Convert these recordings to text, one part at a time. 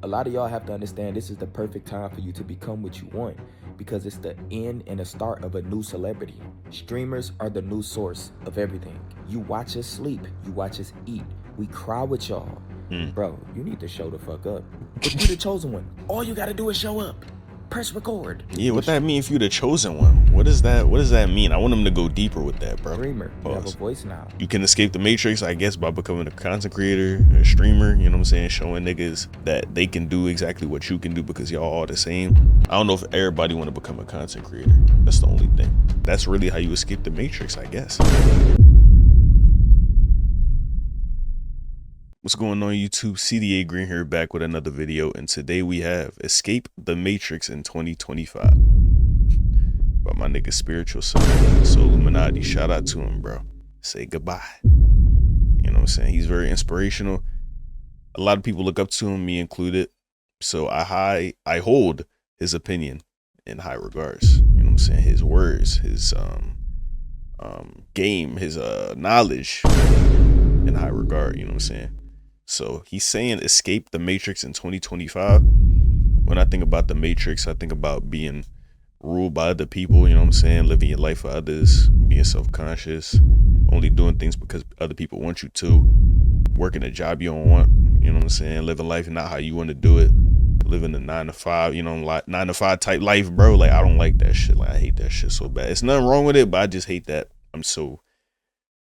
A lot of y'all have to understand this is the perfect time for you to become what you want because it's the end and the start of a new celebrity. Streamers are the new source of everything. You watch us sleep, you watch us eat. We cry with y'all. Bro, you need to show the fuck up. If you the chosen one, all you gotta do is show up. Press record. Yeah, what that mean if you the chosen one? What does that mean? I want them to go deeper with that, bro. Streamer, you have a voice now. You can escape the matrix, I guess, by becoming a content creator, a streamer, you know what I'm saying? Showing niggas that they can do exactly what you can do because y'all all the same. I don't know if everybody want to become a content creator. That's the only thing. That's really how you escape the matrix, I guess. What's going on YouTube? CDA Green here, back with another video, and today we have Escape the Matrix in 2025 by my nigga Spiritual Solluminati. Shout out to him, bro. Say goodbye. You know what I'm saying? He's very inspirational. A lot of people look up to him, me included. So I hold his opinion in high regards. You know what I'm saying? His words, his game, his knowledge in high regard, you know what I'm saying? So he's saying escape the matrix in 2025. When I think about the matrix, I think about being ruled by other people, you know what I'm saying? Living your life for others, being self-conscious, only doing things because other people want you to, working a job you don't want, you know what I'm saying? Living life not how you want to do it, living a 9 to 5, you know, 9 to 5 type life, bro. Like, I don't like that shit. Like, I hate that shit so bad. It's nothing wrong with it, but I just hate that I'm so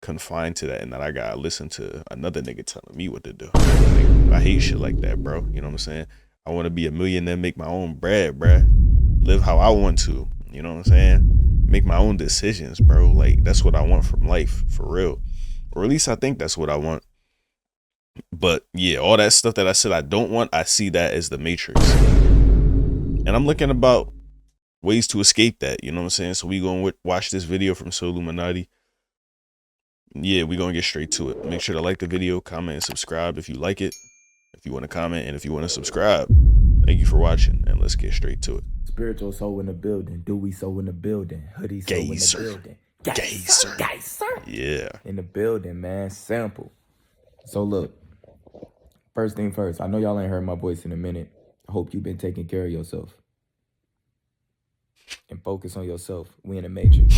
confined to that and that I gotta listen to another nigga telling me what to do. Like, I hate shit like that, bro. You know what I'm saying? I want to be a millionaire, make my own bread, bruh. Live how I want to, you know what I'm saying? Make my own decisions, bro. Like, that's what I want from life, for real. Or at least I think that's what I want. But yeah, all that stuff that I said I don't want, I see that as the matrix. And I'm looking about ways to escape that, you know what I'm saying? So we gonna watch this video from Solluminati. Yeah, we're gonna get straight to it. Make sure to like the video, comment, and subscribe if you like it, if you want to comment, and if you want to subscribe. Thank you for watching, and let's get straight to it. Spiritual soul in the building. Dewey soul in the building. Hoodie soul in the building. Gayser. Yeah. In the building, man. Sample. So look, first thing first, I know y'all ain't heard my voice in a minute. I hope you've been taking care of yourself. And focus on yourself. We in the matrix.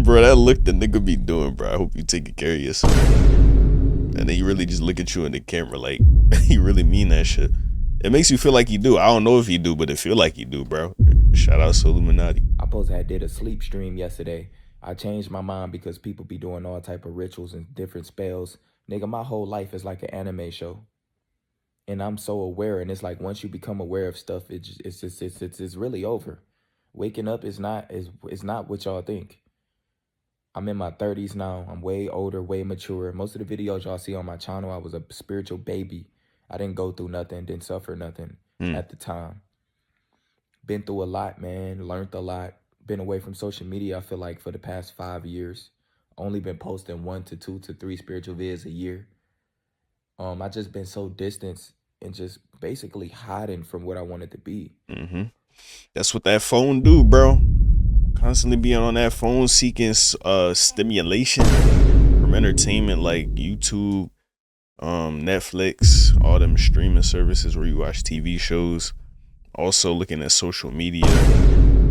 Bro, that look the nigga be doing, bro. I hope you taking care of yourself. And then he really just look at you in the camera like, he really mean that shit. It makes you feel like you do. I don't know if you do, but it feel like you do, bro. Shout out Solluminati. I supposed to have did a sleep stream yesterday. I changed my mind because people be doing all type of rituals and different spells. Nigga, my whole life is like an anime show. And I'm so aware, and it's like once you become aware of stuff, it's really over. Waking up is not what y'all think. I'm in my 30s now. I'm way older, way mature. Most of the videos y'all see on my channel, I was a spiritual baby. I didn't go through nothing, didn't suffer nothing at the time. Been through a lot, man. Learned a lot. Been away from social media, I feel like, for the past 5 years. Only been posting 1 to 2 to 3 spiritual vids a year. I just been so distant and just basically hiding from what I wanted to be. That's what that phone do, bro. Constantly being on that phone seeking stimulation from entertainment like YouTube, Netflix, all them streaming services where you watch TV shows. Also looking at social media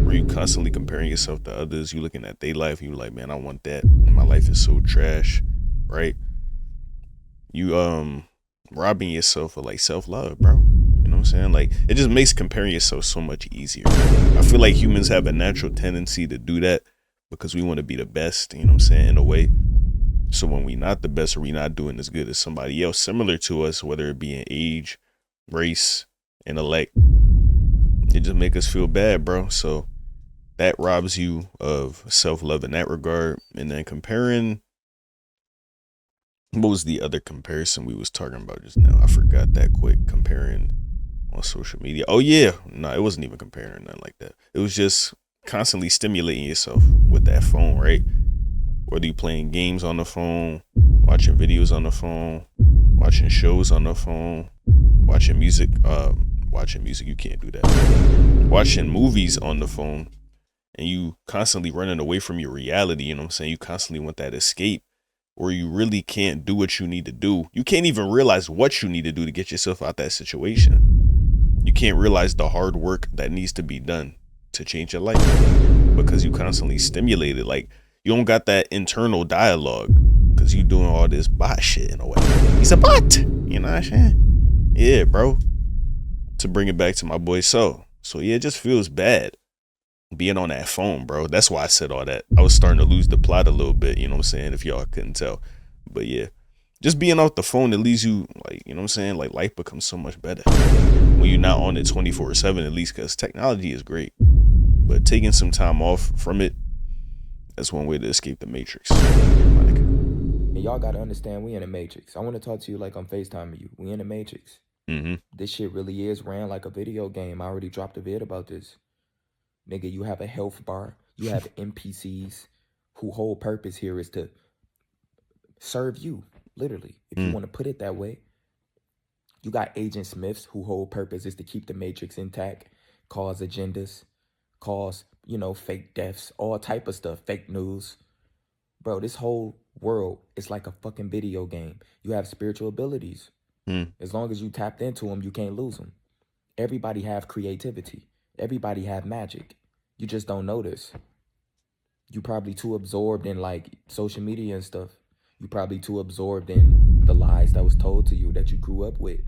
where you constantly comparing yourself to others. You looking at their life, you like, man, I want that. My life is so trash, right? You robbing yourself of like self-love, bro. You know what I'm saying? Like, it just makes comparing yourself so much easier. I feel like humans have a natural tendency to do that because we want to be the best, you know what I'm saying, in a way. So when we not the best or we not doing as good as somebody else similar to us, whether it be in age, race, intellect, it just make us feel bad, bro. So that robs you of self-love in that regard. And then comparing, what was the other comparison we was talking about just now? I forgot that quick. Comparing on social media. Oh yeah, no, it wasn't even comparing or nothing like that. It was just constantly stimulating yourself with that phone, right? Whether you playing games on the phone, watching videos on the phone, watching shows on the phone, watching music, you can't do that. Watching movies on the phone, and you constantly running away from your reality, you know what I'm saying? You constantly want that escape where you really can't do what you need to do. You can't even realize what you need to do to get yourself out that situation. can't realize the hard work that needs to be done to change your life because you constantly stimulated. Like, you don't got that internal dialogue because you doing all this bot shit in a way. He's a bot. You know what I'm saying? Yeah, bro. To bring it back to my boy So yeah, it just feels bad being on that phone, bro. That's why I said all that. I was starting to lose the plot a little bit, you know what I'm saying, if y'all couldn't tell. But yeah, just being off the phone, it leaves you, like, you know what I'm saying, like, life becomes so much better when you're not on it 24/7, at least, because technology is great, but taking some time off from it, that's one way to escape the matrix. And y'all gotta understand, we in a matrix. I want to talk to you like I'm FaceTiming you. We in a matrix. This shit really is ran like a video game. I already dropped a vid about this. Nigga, you have a health bar. You have NPCs whose whole purpose here is to serve you, literally. If you want to put it that way. You got Agent Smiths whose whole purpose is to keep the matrix intact, cause agendas, cause, fake deaths, all type of stuff, fake news. Bro, this whole world is like a fucking video game. You have spiritual abilities. As long as you tapped into them, you can't lose them. Everybody have creativity. Everybody have magic. You just don't notice. You probably too absorbed in like social media and stuff. You probably too absorbed in the lies that was told to you that you grew up with.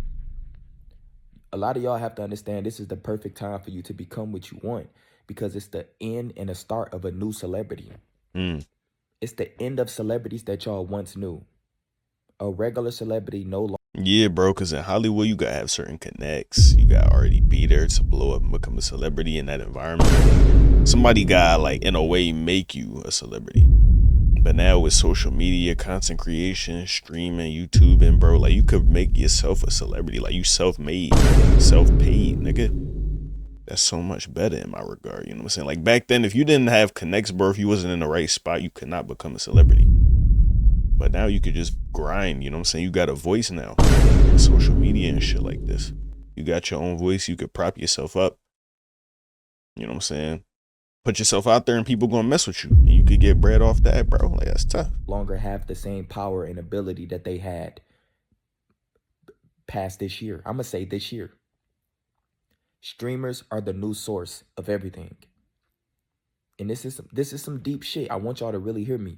A lot of y'all have to understand this is the perfect time for you to become what you want because it's the end and the start of a new celebrity. It's the end of celebrities that y'all once knew. A regular celebrity no longer. Yeah, bro, because in Hollywood, you got to have certain connects. You got to already be there to blow up and become a celebrity in that environment. Somebody got, like, in a way, make you a celebrity. But now with social media, content creation, streaming, YouTube, and bro, like, you could make yourself a celebrity. Like, you self-made, self-paid, nigga. That's so much better in my regard. You know what I'm saying? Like, back then, if you didn't have connects, bro, if you wasn't in the right spot, you could not become a celebrity. But now you could just grind, you know what I'm saying? You got a voice now with social media and shit like this. You got your own voice. You could prop yourself up. You know what I'm saying? Put yourself out there and people gonna mess with you. And you could get bread off that, bro. Like, that's tough. Longer have the same power and ability that they had past this year. I'm gonna say this year. Streamers are the new source of everything. And this is some deep shit. I want y'all to really hear me.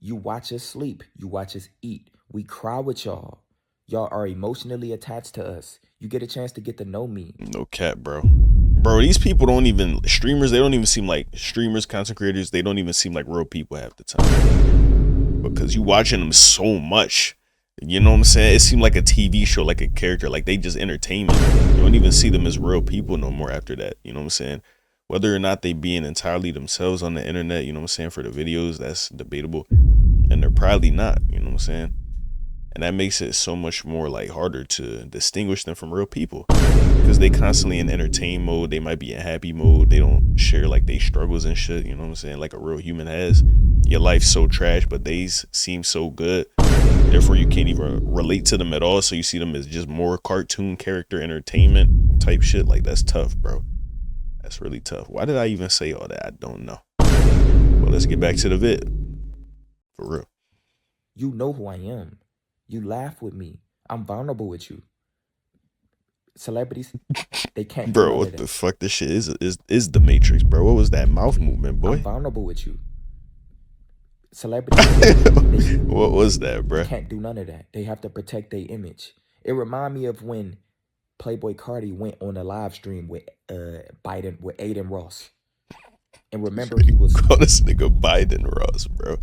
You watch us sleep. You watch us eat. We cry with y'all. Y'all are emotionally attached to us. You get a chance to get to know me. No cap, bro. Bro, these people don't even, streamers, they don't even seem like streamers, content creators. They don't even seem like real people half the time. Because you watching them so much. You know what I'm saying? It seemed like a TV show, like a character. Like, they just entertainment. You don't even see them as real people no more after that. You know what I'm saying? Whether or not they being entirely themselves on the internet, you know what I'm saying, for the videos, that's debatable. And they're probably not, you know what I'm saying? And that makes it so much more, like, harder to distinguish them from real people. Because they constantly in entertain mode. They might be in happy mode. They don't share, like, they struggles and shit, you know what I'm saying? Like a real human has. Your life's so trash, but they seem so good. Therefore, you can't even relate to them at all. So you see them as just more cartoon character entertainment type shit. Like, that's tough, bro. That's really tough. Why did I even say all that? I don't know. Well, let's get back to the vid. For real. You know who I am. You laugh with me. I'm vulnerable with you. Celebrities, they can't. Bro, what the fuck? This shit is the Matrix, bro. What was that mouth movement, boy? I'm vulnerable with you. Celebrities, what was that, bro? They can't do none of that. They have to protect their image. It remind me of when Playboy Cardi went on a live stream with Biden with Aiden Ross. And remember, he was call this nigga Biden Ross, bro.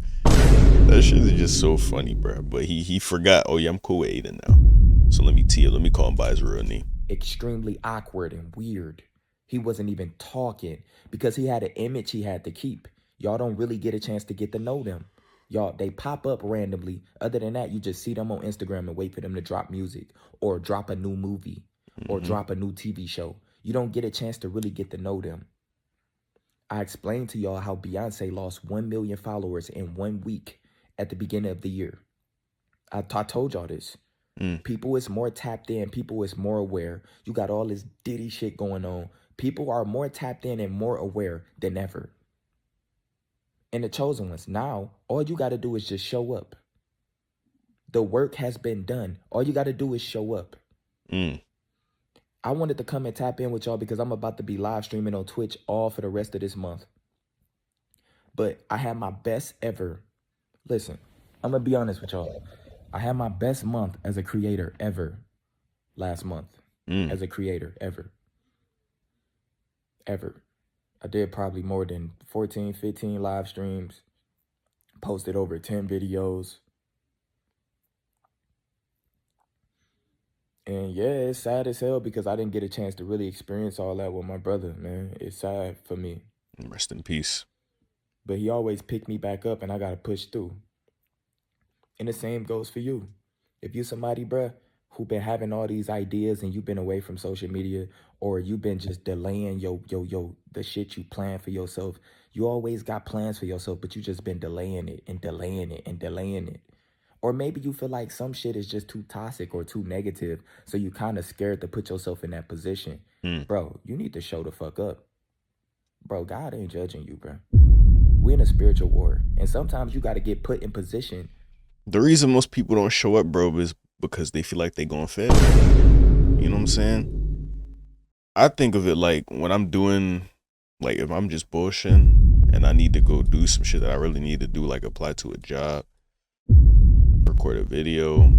That shit is just so funny, bro. But he forgot. Oh yeah, I'm cool with Aiden now. So let me call him by his real name. Extremely awkward and weird. He wasn't even talking because he had an image he had to keep. Y'all don't really get a chance to get to know them. Y'all, they pop up randomly. Other than that, you just see them on Instagram and wait for them to drop music or drop a new movie or drop a new TV show. You don't get a chance to really get to know them. I explained to y'all how Beyonce lost 1 million followers in 1 week at the beginning of the year. I told y'all this. People is more tapped in. People is more aware. You got all this Diddy shit going on. People are more tapped in and more aware than ever. And the chosen ones, now, all you got to do is just show up. The work has been done. All you got to do is show up. I wanted to come and tap in with y'all because I'm about to be live streaming on Twitch all for the rest of this month. But I had my best ever. Listen, I'm going to be honest with y'all. I had my best month as a creator ever last month. As a creator ever. Ever. I did probably more than 14, 15 live streams. Posted over 10 videos. And yeah, it's sad as hell because I didn't get a chance to really experience all that with my brother, man. It's sad for me. Rest in peace. But he always picked me back up and I got to push through. And the same goes for you. If you somebody, bruh, who been having all these ideas and you've been away from social media, or you've been just delaying the shit you plan for yourself. You always got plans for yourself, but you just been delaying it and delaying it and delaying it. Or maybe you feel like some shit is just too toxic or too negative, so you kind of scared to put yourself in that position. Bro, you need to show the fuck up. Bro, God ain't judging you, bro. We in a spiritual war, and sometimes you got to get put in position. The reason most people don't show up, bro, is because they feel like they gonna fail. You know what I'm saying? I think of it like when I'm doing, like if I'm just bullshitting and I need to go do some shit that I really need to do, like apply to a job, record a video,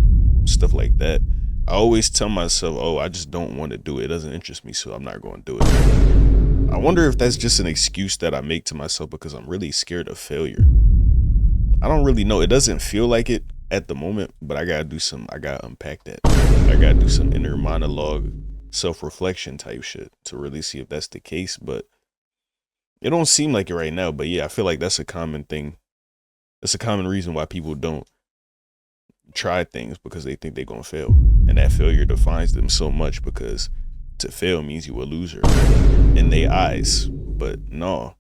stuff like that. I always tell myself, oh, I just don't want to do it. It doesn't interest me, so I'm not going to do it. I wonder if that's just an excuse that I make to myself because I'm really scared of failure. I don't really know. It doesn't feel like it at the moment, but I gotta unpack that. I gotta do some inner monologue, self-reflection type shit to really see if that's the case, but it don't seem like it right now. But yeah, I feel like that's a common thing. That's a common reason why people don't try things, because they think they're gonna fail, and that failure defines them so much, because to fail means you a loser in their eyes. But no,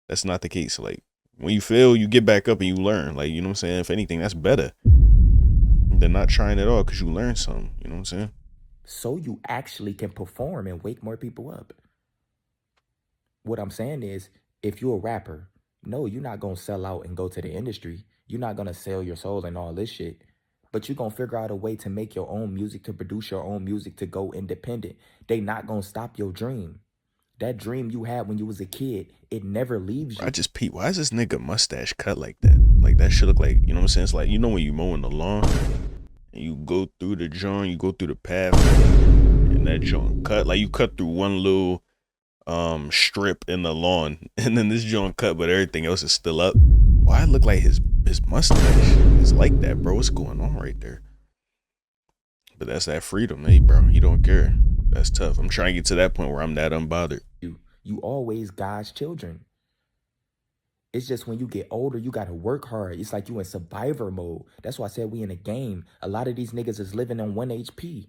that's not the case. Like, when you fail, you get back up and you learn. Like, you know what I'm saying? If anything, that's better than not trying at all, because you learn something. You know what I'm saying? So you actually can perform and wake more people up. What I'm saying is, if you're a rapper, no, you're not going to sell out and go to the industry. You're not going to sell your soul and all this shit. But you're going to figure out a way to make your own music, to produce your own music, to go independent. They not going to stop your dream. That dream you had when you was a kid, it never leaves you. I just peep. Why is this nigga mustache cut like that? Like, that shit look like, you know what I'm saying? It's like, you know when you mowing the lawn and you go through the joint, you go through the path, and that joint cut. Like, you cut through one little strip in the lawn, and then this joint cut, but everything else is still up. Why it look like his mustache is like that, bro? What's going on right there? But that's that freedom, hey, bro. He don't care. That's tough. I'm trying to get to that point where I'm that unbothered. You always God's children. It's just when you get older, you got to work hard. It's like you in survivor mode. That's why I said we in a game. A lot of these niggas is living on 1 HP.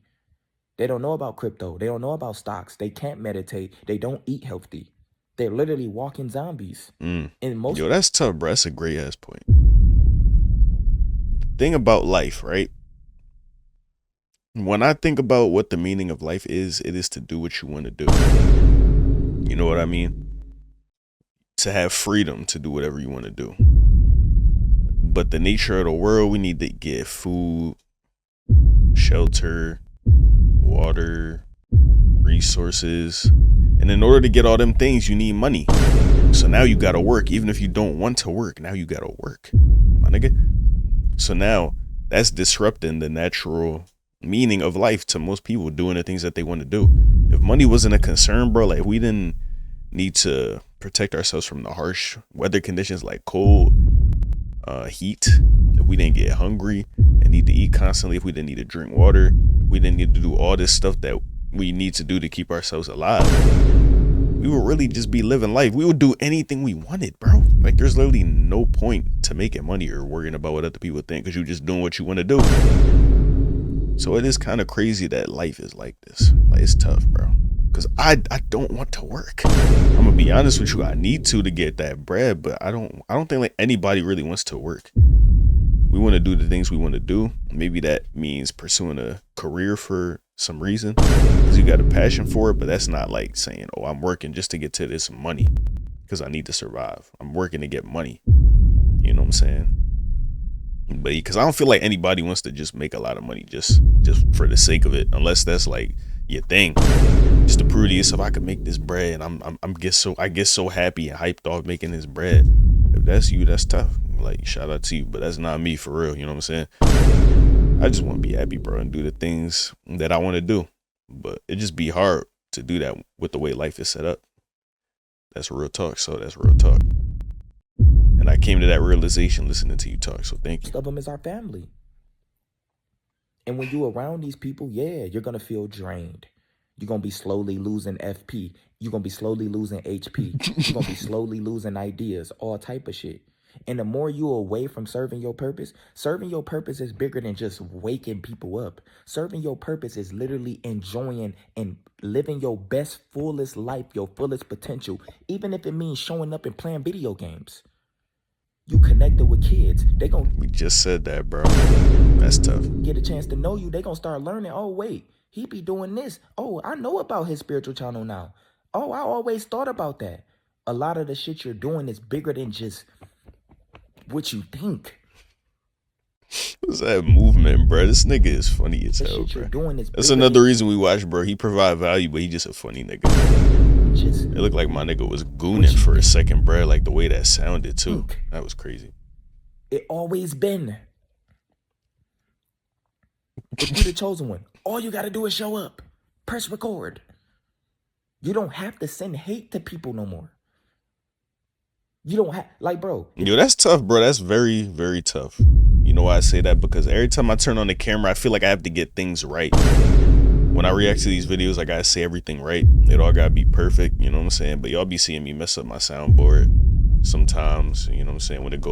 They don't know about crypto. They don't know about stocks. They can't meditate. They don't eat healthy. They're literally walking zombies. Yo, that's tough, bro. That's a great ass point. Thing about life, right? When I think about what the meaning of life is, it is to do what you want to do. You know what I mean? To have freedom to do whatever you want to do. But the nature of the world, we need to get food, shelter, water, resources. And in order to get all them things, you need money. So now you gotta work. Even if you don't want to work, now you gotta work, my nigga. So now that's disrupting the natural meaning of life to most people, doing the things that they want to do. If money wasn't a concern, bro, like we didn't need to protect ourselves from the harsh weather conditions like cold, heat, if we didn't get hungry and need to eat constantly, if we didn't need to drink water, we didn't need to do all this stuff that we need to do to keep ourselves alive, we would really just be living life. We would do anything we wanted, bro. Like, there's literally no point to making money or worrying about what other people think, because you're just doing what you want to do. So it is kind of crazy that life is like this. Like, it's tough, bro. Because I don't want to work. I'm gonna be honest with you. I need to get that bread, but I don't think like anybody really wants to work. We want to do the things we want to do. Maybe that means pursuing a career for some reason, because you got a passion for it. But that's not like saying, oh, I'm working just to get to this money because I need to survive. I'm working to get money. You know what I'm saying? But because I don't feel like anybody wants to just make a lot of money just for the sake of it, unless that's like your thing, just to prove to yourself I can make this bread, and I get so happy and hyped off making this bread. If that's you, that's tough. Like, shout out to you, but that's not me for real. You know what I'm saying? I just want to be happy, bro, and do the things that I want to do. But it just be hard to do that with the way life is set up. That's real talk. So that's real talk. And I came to that realization listening to you talk. So thank you. Most of them is our family. And when you're around these people, yeah, you're going to feel drained. You're going to be slowly losing FP. You're going to be slowly losing HP. You're going to be slowly losing ideas, all type of shit. And the more you're away from serving your purpose is bigger than just waking people up. Serving your purpose is literally enjoying and living your best, fullest life, your fullest potential, even if it means showing up and playing video games. You connected with kids. We just said that, bro. That's tough. Get a chance to know you. They gonna start learning. Oh, wait, he be doing this. Oh, I know about his spiritual channel now. Oh, I always thought about that. A lot of the shit you're doing is bigger than just what you think. What's that movement, bro? This nigga is funny as hell, bro. That's another reason we watch, bro. He provide value, but he just a funny nigga. It looked like my nigga was gooning for a second, bro. Like the way that sounded too. That was crazy. It always been. If you're the chosen one, all you gotta do is show up. Press record. You don't have to send hate to people no more. You don't have, like, bro. Yo, that's tough, bro. That's very, very tough. You know why I say that? Because every time I turn on the camera, I feel like I have to get things right. When I react to these videos, I gotta say everything right. It all gotta be perfect, you know what I'm saying? But y'all be seeing me mess up my soundboard sometimes, you know what I'm saying? When it go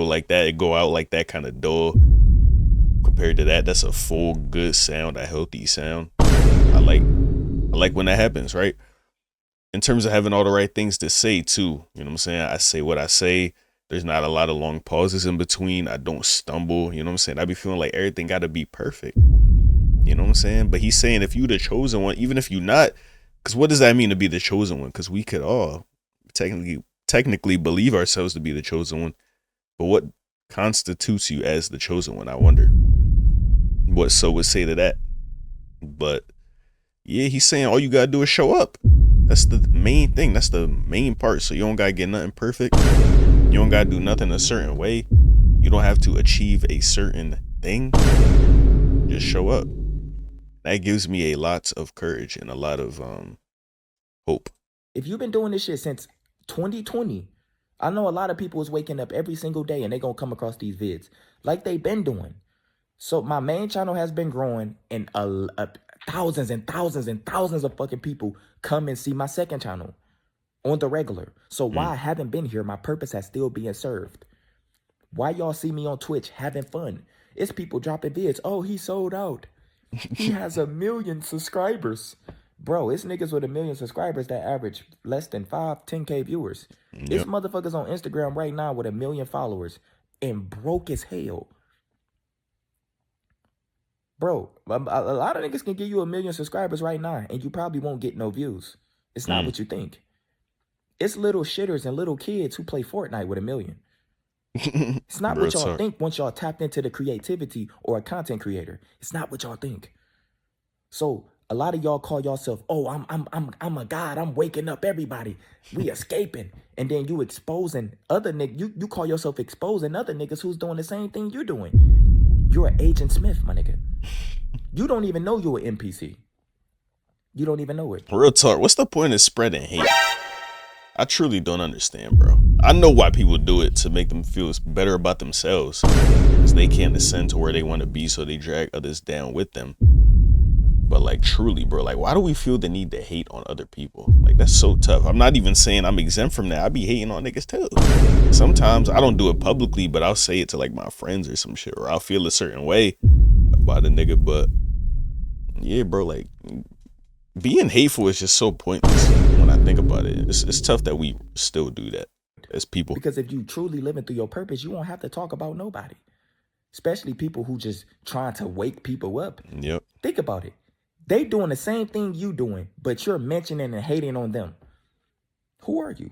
like that, it go out like that kind of dull. Compared to that, that's a full good sound, a healthy sound. I like when that happens, right? In terms of having all the right things to say too, you know what I'm saying? I say what I say. There's not a lot of long pauses in between. I don't stumble, you know what I'm saying? I be feeling like everything gotta be perfect. You know what I'm saying? But he's saying if you the chosen one, even if you not, because what does that mean to be the chosen one? Because we could all technically believe ourselves to be the chosen one. But what constitutes you as the chosen one? I wonder what So would say to that. But yeah, he's saying all you gotta do is show up. That's the main thing. That's the main part. So you don't gotta get nothing perfect. You don't gotta do nothing a certain way. You don't have to achieve a certain thing. Just show up. That gives me a lot of courage and a lot of hope. If you've been doing this shit since 2020, I know a lot of people is waking up every single day and they gonna come across these vids like they've been doing. So my main channel has been growing, and thousands and thousands and thousands of fucking people come and see my second channel on the regular. So why I haven't been here, my purpose has still being served. Why y'all see me on Twitch having fun? It's people dropping vids. Oh, he sold out. He has 1 million subscribers. Bro, it's niggas with 1 million subscribers that average less than 10K viewers. Yep. It's motherfuckers on Instagram right now with 1 million followers and broke as hell. Bro, a lot of niggas can give you 1 million subscribers right now and you probably won't get no views. It's not what you think. It's little shitters and little kids who play Fortnite with 1 million. It's not what y'all think once y'all tapped into the creativity or a content creator. It's not what y'all think. So a lot of y'all call yourself, oh, I'm a god. I'm waking up everybody. We escaping. And then you exposing other niggas. You call yourself exposing other niggas who's doing the same thing you're doing. You're an Agent Smith, my nigga. You don't even know you're an NPC. You don't even know it. Real talk. What's the point of spreading hate? I truly don't understand, bro. I know why people do it, to make them feel better about themselves, because they can't ascend to where they want to be, so they drag others down with them. But like, truly, bro, like, why do we feel the need to hate on other people? Like, that's so tough. I'm not even saying I'm exempt from that. I be hating on niggas too. Sometimes I don't do it publicly, but I'll say it to like my friends or some shit, or I'll feel a certain way about a nigga. But yeah, bro, like, being hateful is just so pointless when I think about it. It's tough that we still do that as people. Because if you truly living through your purpose, you won't have to talk about nobody. Especially people who just trying to wake people up. Yep. Think about it. They doing the same thing you doing, but you're mentioning and hating on them. Who are you?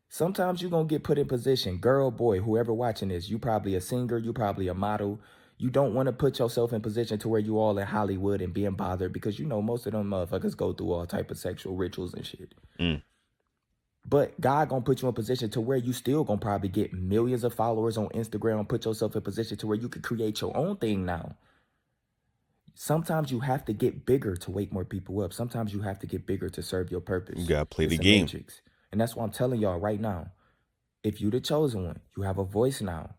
Sometimes you're going to get put in position. Girl, boy, whoever watching this, you probably a singer, you probably a model, You don't want to put yourself in position to where you all in Hollywood and being bothered because you know most of them motherfuckers go through all type of sexual rituals and shit. But God gonna put you in position to where you still gonna probably get millions of followers on Instagram, put yourself in position to where you can create your own thing now. Sometimes you have to get bigger to wake more people up. Sometimes you have to get bigger to serve your purpose. You gotta play It's the a game. matrix. And that's why I'm telling y'all right now. If you the chosen one, you have a voice now.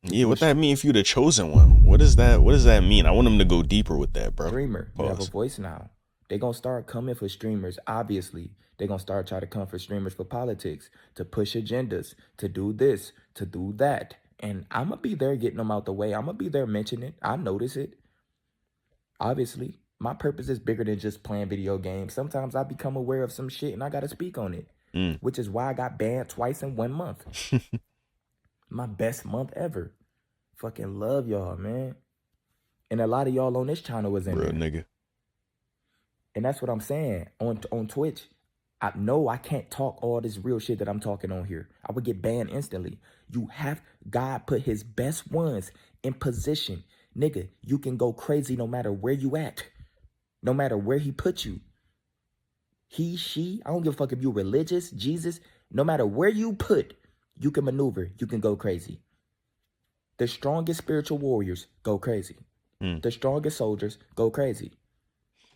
Yeah, what that mean if you the chosen one? What does that mean? I want them to go deeper with that, bro. Streamer, you have a voice now. They're gonna start coming for streamers, obviously. They're gonna start trying to come for streamers for politics, to push agendas, to do this, to do that. And I'm gonna be there getting them out the way. I'm gonna be there mentioning it. I notice it. Obviously, my purpose is bigger than just playing video games. Sometimes I become aware of some shit and I gotta speak on it, which is why I got banned twice in 1 month. My best month ever. Fucking love y'all, man. And a lot of y'all on this channel was in Real there. nigga. And that's what I'm saying. On Twitch, I know I can't talk all this real shit that I'm talking on here. I would get banned instantly. God put his best ones in position. Nigga, you can go crazy no matter where you at. No matter where he put you. He, she, I don't give a fuck if you religious, Jesus. No matter where you put, you can maneuver. You can go crazy. The strongest spiritual warriors go crazy. The strongest soldiers go crazy.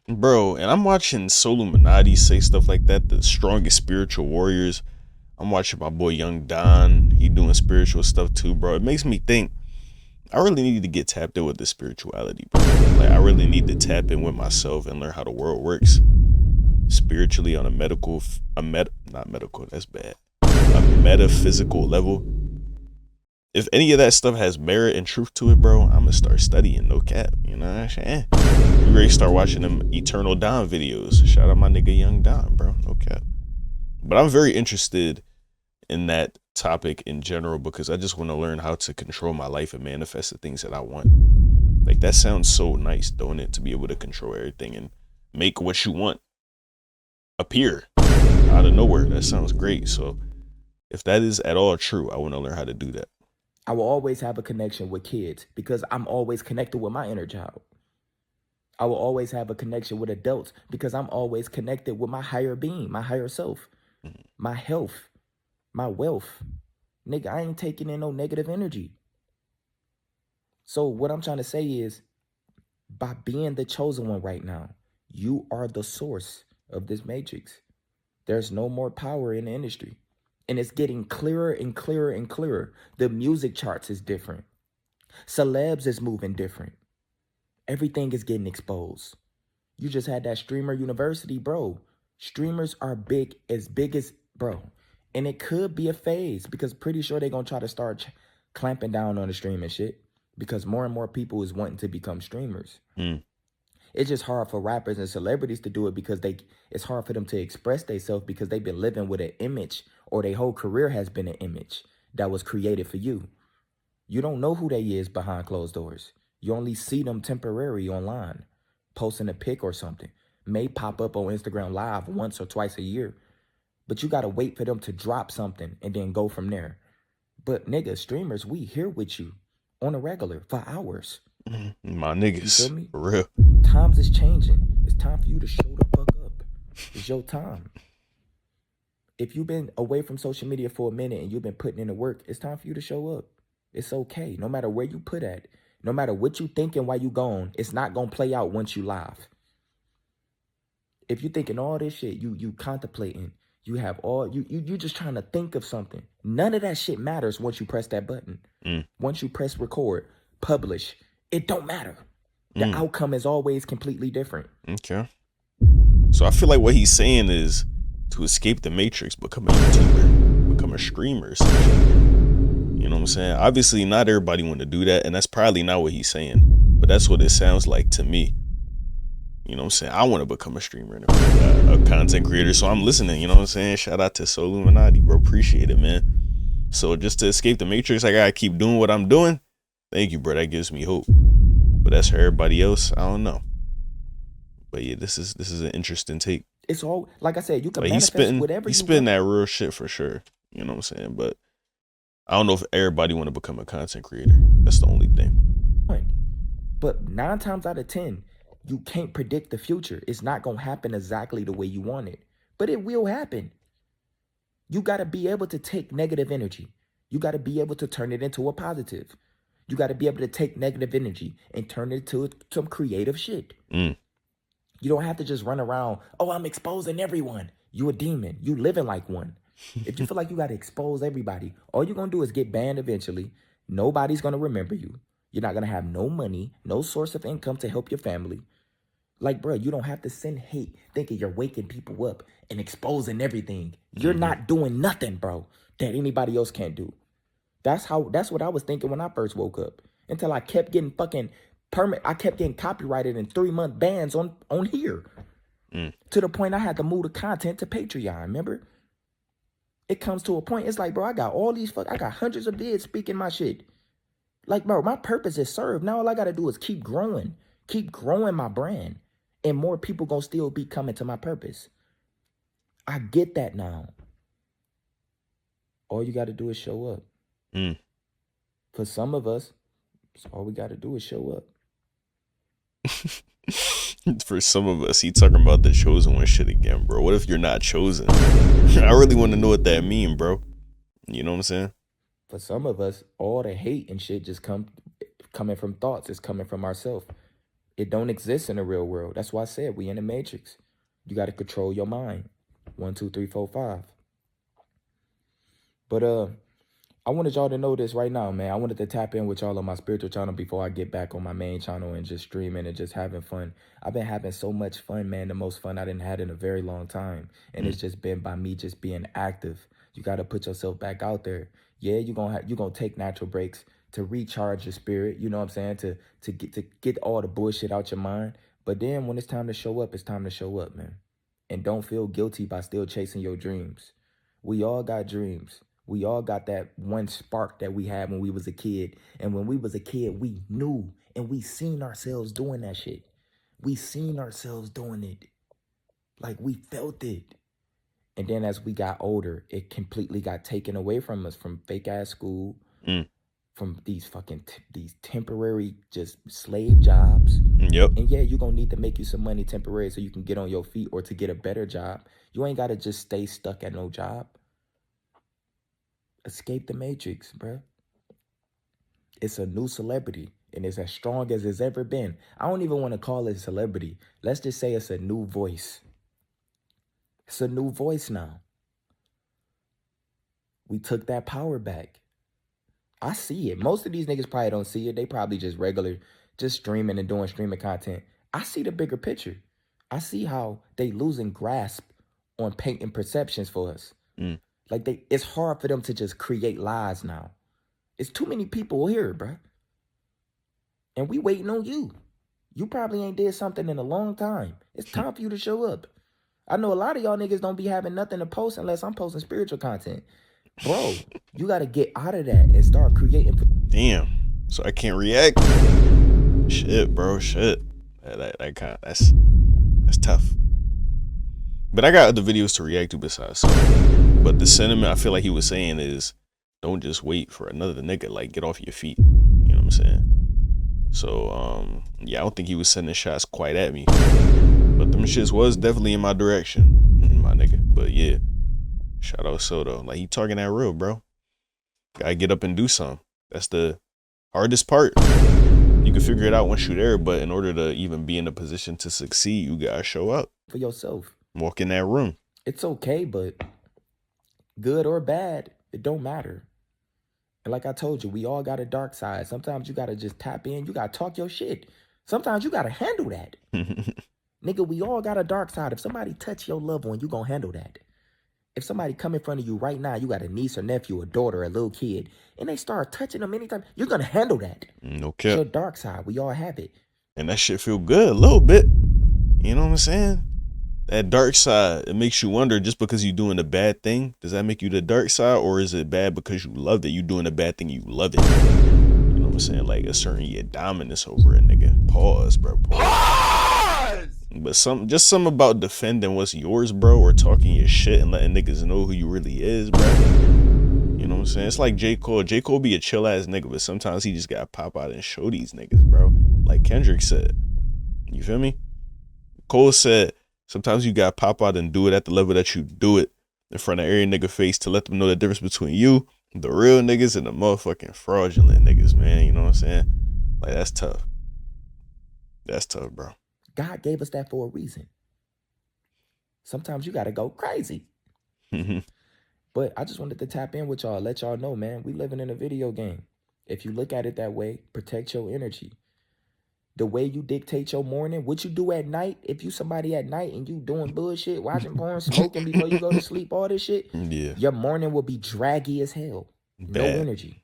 Bro, and I'm watching Solluminati say stuff like that, the strongest spiritual warriors. I'm watching my boy Young Don. He doing spiritual stuff too, bro. It makes me think I really need to get tapped in with the spirituality, bro. Like, I really need to tap in with myself and learn how the world works spiritually on a metaphysical level. If any of that stuff has merit and truth to it, bro, I'm gonna start studying, no cap. You know what I'm saying? We ready to start watching them Eternal Don videos. Shout out my nigga Young Don, bro, no cap. But I'm very interested in that topic in general because I just want to learn how to control my life and manifest the things that I want. Like, that sounds so nice, don't it? To be able to control everything and make what you want appear out of nowhere. That sounds great. So if that is at all true, I want to learn how to do that. I will always have a connection with kids because I'm always connected with my inner child. I will always have a connection with adults because I'm always connected with my higher being, my higher self, my health, my wealth. Nigga, I ain't taking in no negative energy. So what I'm trying to say is, by being the chosen one right now, you are the source of this matrix. There's no more power in the industry. And it's getting clearer and clearer and clearer. The music charts is different. Celebs is moving different. Everything is getting exposed. You just had that streamer university, bro. Streamers are big as, bro. And it could be a phase because pretty sure they're going to try to start clamping down on the streaming shit because more and more people is wanting to become streamers. It's just hard for rappers and celebrities to do it because it's hard for them to express themselves because they've been living with an image or their whole career has been an image that was created for you. You don't know who they is behind closed doors. You only see them temporary online, posting a pic or something. May pop up on Instagram Live once or twice a year, but you got to wait for them to drop something and then go from there. But nigga, streamers, we here with you on a regular for hours. My niggas, you feel me? For real. Times is changing. It's time for you to show the fuck up. It's your time. If you've been away from social media for a minute and you've been putting in the work, it's time for you to show up. It's okay. No matter where you put at, no matter what you thinking while you gone, it's not gonna play out once you live. If you thinking all this shit, you contemplating, you have all you just trying to think of something. None of that shit matters once you press that button. Once you press record, publish, it don't matter. The outcome is always completely different. Okay. So I feel like what he's saying is to escape the matrix, become a YouTuber, become a streamer. You know what I'm saying? Obviously, not everybody want to do that, and that's probably not what he's saying. But that's what it sounds like to me. You know what I'm saying? I want to become a streamer and a content creator, so I'm listening. You know what I'm saying? Shout out to Solluminati, bro. Appreciate it, man. So just to escape the matrix, I gotta keep doing what I'm doing. Thank you, bro. That gives me hope. But as for everybody else, I don't know. But yeah, this is an interesting take. It's all, like I said, you can like manifest whatever he's you spitting want. that real shit for sure. You know what I'm saying? But I don't know if everybody want to become a content creator. That's the only thing. But 9 times out of 10, you can't predict the future. It's not going to happen exactly the way you want it, but it will happen. You got to be able to take negative energy. You got to be able to turn it into a positive. You got to be able to take negative energy and turn it to some creative shit. You don't have to just run around, oh, I'm exposing everyone. You a demon. You living like one. If you feel like you got to expose everybody, all you're going to do is get banned eventually. Nobody's going to remember you. You're not going to have no money, no source of income to help your family. Like, bro, you don't have to send hate thinking you're waking people up and exposing everything. You're not doing nothing, bro, that anybody else can't do. That's what I was thinking when I first woke up. Until I kept getting fucking I kept getting copyrighted and 3-month bans on here. To the point I had to move the content to Patreon, remember? It comes to a point, it's like, bro, I got all these I got hundreds of vids speaking my shit. Like, bro, my purpose is served. Now all I gotta do is keep growing my brand. And more people gonna still be coming to my purpose. I get that now. All you gotta do is show up. For some of us, all we gotta do is show up. For some of us, he talking about the chosen one shit again, bro. What if you're not chosen? I really want to know what that mean, bro. You know what I'm saying? For some of us, all the hate and shit just coming from thoughts. It's coming from ourselves. It don't exist in the real world. That's why I said we in the matrix. You got to control your mind. 1, 2, 3, 4, 5. But I wanted y'all to know this right now, man. I wanted to tap in with y'all on my spiritual channel before I get back on my main channel and just streaming and just having fun. I've been having so much fun, man. The most fun I didn't had in a very long time. And it's just been by me just being active. You got to put yourself back out there. Yeah, you're gonna take natural breaks to recharge your spirit, you know what I'm saying? To get all the bullshit out your mind. But then when it's time to show up, it's time to show up, man. And don't feel guilty by still chasing your dreams. We all got dreams. We all got that one spark that we had when we was a kid. And when we was a kid, we knew and we seen ourselves doing that shit. We seen ourselves doing it. Like, we felt it. And then as we got older, it completely got taken away from us, from fake ass school, from these fucking these temporary just slave jobs. Yep. And yeah, you're gonna need to make you some money temporary so you can get on your feet or to get a better job. You ain't gotta just stay stuck at no job. Escape the matrix, bruh. It's a new celebrity, and it's as strong as it's ever been. I don't even want to call it a celebrity. Let's just say it's a new voice. It's a new voice now. We took that power back. I see it. Most of these niggas probably don't see it. They probably just regular, just streaming and doing streaming content. I see the bigger picture. I see how they losing grasp on painting perceptions for us. Like, it's hard for them to just create lies now. It's too many people here, bruh. And we waiting on you. You probably ain't did something in a long time. It's time for you to show up. I know a lot of y'all niggas don't be having nothing to post unless I'm posting spiritual content. Bro, you got to get out of that and start creating. Damn. So I can't react? Shit, bro. Shit. That's tough. But I got other videos to react to besides. But the sentiment I feel like he was saying is, don't just wait for another nigga. Like, get off your feet. You know what I'm saying? So, yeah, I don't think he was sending shots quite at me. But them shits was definitely in my direction, my nigga. But yeah, shout out Soto. Like, he talking that real, bro. Gotta get up and do something. That's the hardest part. You can figure it out once you're there, but in order to even be in a position to succeed, you gotta show up. For yourself. Walk in that room. It's okay, but good or bad, it don't matter. And like I told you, we all got a dark side. Sometimes you gotta just tap in. You gotta talk your shit. Sometimes you gotta handle that. Nigga, we all got a dark side. If somebody touch your loved one, you gonna handle that. If somebody come in front of you right now, you got a niece or nephew, a daughter, a little kid, and they start touching them anytime, you're gonna handle that. No cap. It's your dark side. We all have it. And that shit feel good a little bit. You know what I'm saying? That dark side, it makes you wonder, just because you're doing a bad thing, does that make you the dark side, or is it bad because you love it? You doing a bad thing, you love it. You know what I'm saying? Like, asserting your dominance over a nigga. Pause, bro. Pause. But just something about defending what's yours, bro, or talking your shit and letting niggas know who you really is, bro. You know what what I'm saying? It's like J. Cole. J. Cole be a chill ass nigga, but sometimes he just gotta pop out and show these niggas, bro. Like Kendrick said. You feel me? Cole said, sometimes you gotta pop out and do it at the level that you do it in front of every nigga face to let them know the difference between you, the real niggas, and the motherfucking fraudulent niggas, man. You know what I'm saying? Like, that's tough. That's tough, bro. God gave us that for a reason. Sometimes you gotta go crazy. But I just wanted to tap in with y'all, let y'all know, man, we living in a video game. If you look at it that way, protect your energy. The way you dictate your morning, what you do at night, if you somebody at night and you doing bullshit, watching porn, smoking before you go to sleep, all this shit, Yeah. your morning will be draggy as hell. No Bad. energy.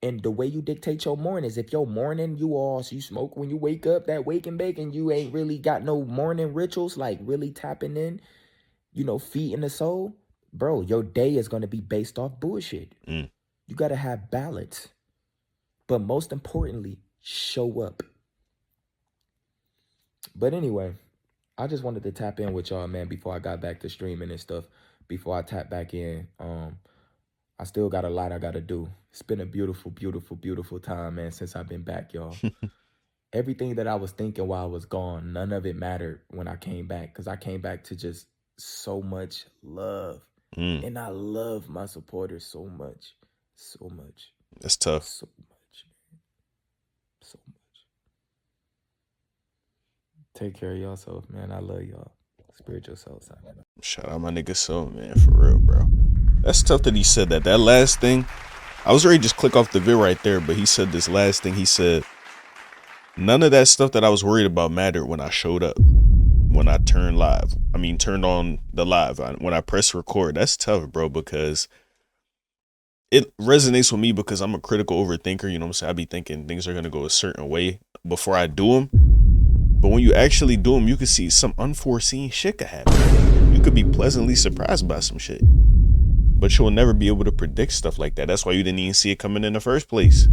And the way you dictate your morning is if your morning you smoke when you wake up, that wake and bake, and you ain't really got no morning rituals, like really tapping in, feeding the soul, bro, your day is going to be based off bullshit. You got to have balance. But most importantly, show up. But anyway, I just wanted to tap in with y'all, man, before I got back to streaming and stuff. Before I tap back in, I still got a lot I got to do. It's been a beautiful, beautiful, beautiful time, man, since I've been back, y'all. Everything that I was thinking while I was gone, none of it mattered when I came back, because I came back to just so much love. And I love my supporters so much. So much. That's tough. So much, man. So much. Take care of yourself, man. I love y'all. Spiritual soul sign. Shout out my nigga Soul, man, for real, bro. That's tough that he said that. That last thing, I was ready to just click off the vid right there, but he said this last thing. He said, none of that stuff that I was worried about mattered when I showed up. When I turned on the live. When I press record. That's tough, bro, because it resonates with me because I'm a critical overthinker. You know what I'm saying? I be thinking things are going to go a certain way before I do them. But when you actually do them, you can see some unforeseen shit could happen. You could be pleasantly surprised by some shit. But you'll never be able to predict stuff like that. That's why you didn't even see it coming in the first place.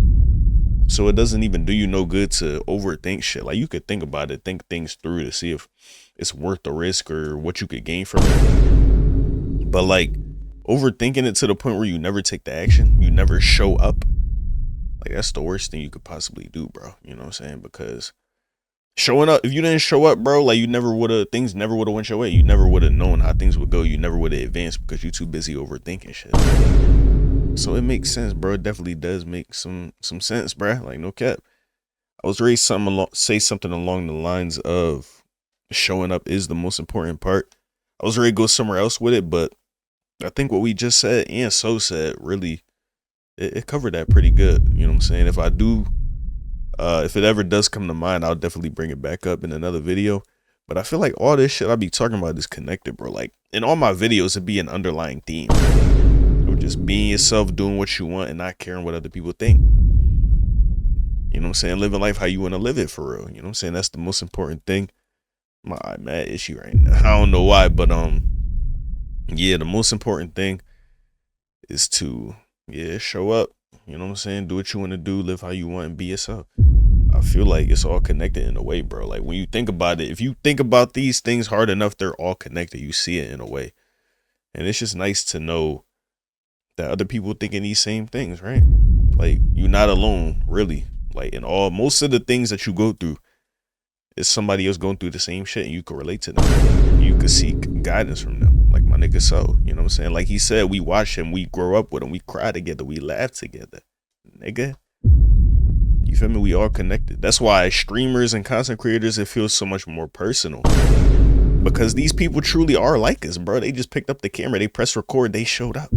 So it doesn't even do you no good to overthink shit. Like, you could think about it, think things through to see if it's worth the risk or what you could gain from it. But like, overthinking it to the point where you never take the action, you never show up, like, that's the worst thing you could possibly do, bro. You know what I'm saying? Because showing up, if you didn't show up, bro, like, things never would have went your way. You never would have known how things would go. You never would have advanced because you're too busy overthinking shit. So it makes sense, bro. It definitely does make some sense, bro. Like, no cap. I was ready to say something along the lines of showing up is the most important part. I was ready to go somewhere else with it, but I think what we just said and so said really, it covered that pretty good. You know what I'm saying? If if it ever does come to mind, I'll definitely bring it back up in another video. But I feel like all this shit I be talking about is connected, bro. Like, in all my videos, it'd be an underlying theme. Just being yourself, doing what you want, and not caring what other people think. You know what I'm saying? Living life how you want to live it, for real. You know what I'm saying? That's the most important thing. My mad issue right now. I don't know why, but yeah, the most important thing is to show up. You know what I'm saying? Do what you want to do, live how you want, and be yourself. I feel like it's all connected in a way, bro. Like, when you think about it, if you think about these things hard enough, they're all connected. You see it in a way. And it's just nice to know that other people thinking these same things, right? Like, you're not alone, really. Like, most of the things that you go through is somebody else going through the same shit, and you can relate to them. You could seek guidance from them, like my nigga So. You know what I'm saying? Like he said, we watch him, we grow up with him, we cry together, we laugh together, nigga. You feel me? We all connected. That's why streamers and content creators, it feels so much more personal, because these people truly are like us, bro. They just picked up the camera, they pressed record, they showed up.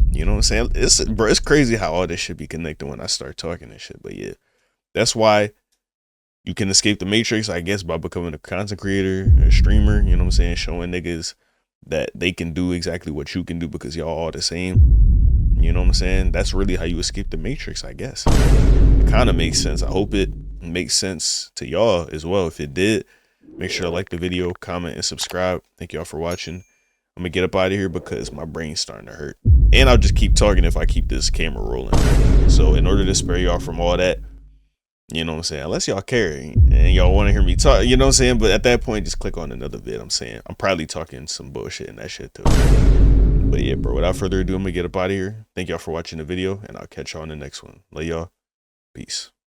You know what I'm saying? It's crazy how all this shit be connected when I start talking and shit. But yeah, that's why you can escape the matrix, I guess, by becoming a content creator, a streamer. You know what I'm saying? Showing niggas that they can do exactly what you can do because y'all all the same. You know what I'm saying? That's really how you escape the matrix, I guess. It kind of makes sense. I hope it makes sense to y'all as well. If it did, make sure to like the video, comment, and subscribe. Thank y'all for watching. I'm gonna get up out of here because my brain's starting to hurt. And I'll just keep talking if I keep this camera rolling. So in order to spare y'all from all that, you know what I'm saying, unless y'all care and y'all want to hear me talk, you know what I'm saying, but at that point, just click on another vid. I'm saying I'm probably talking some bullshit and that shit too. But yeah, bro, without further ado, I'm gonna get up out of here. Thank y'all for watching the video, and I'll catch y'all in the next one. Love y'all. Peace.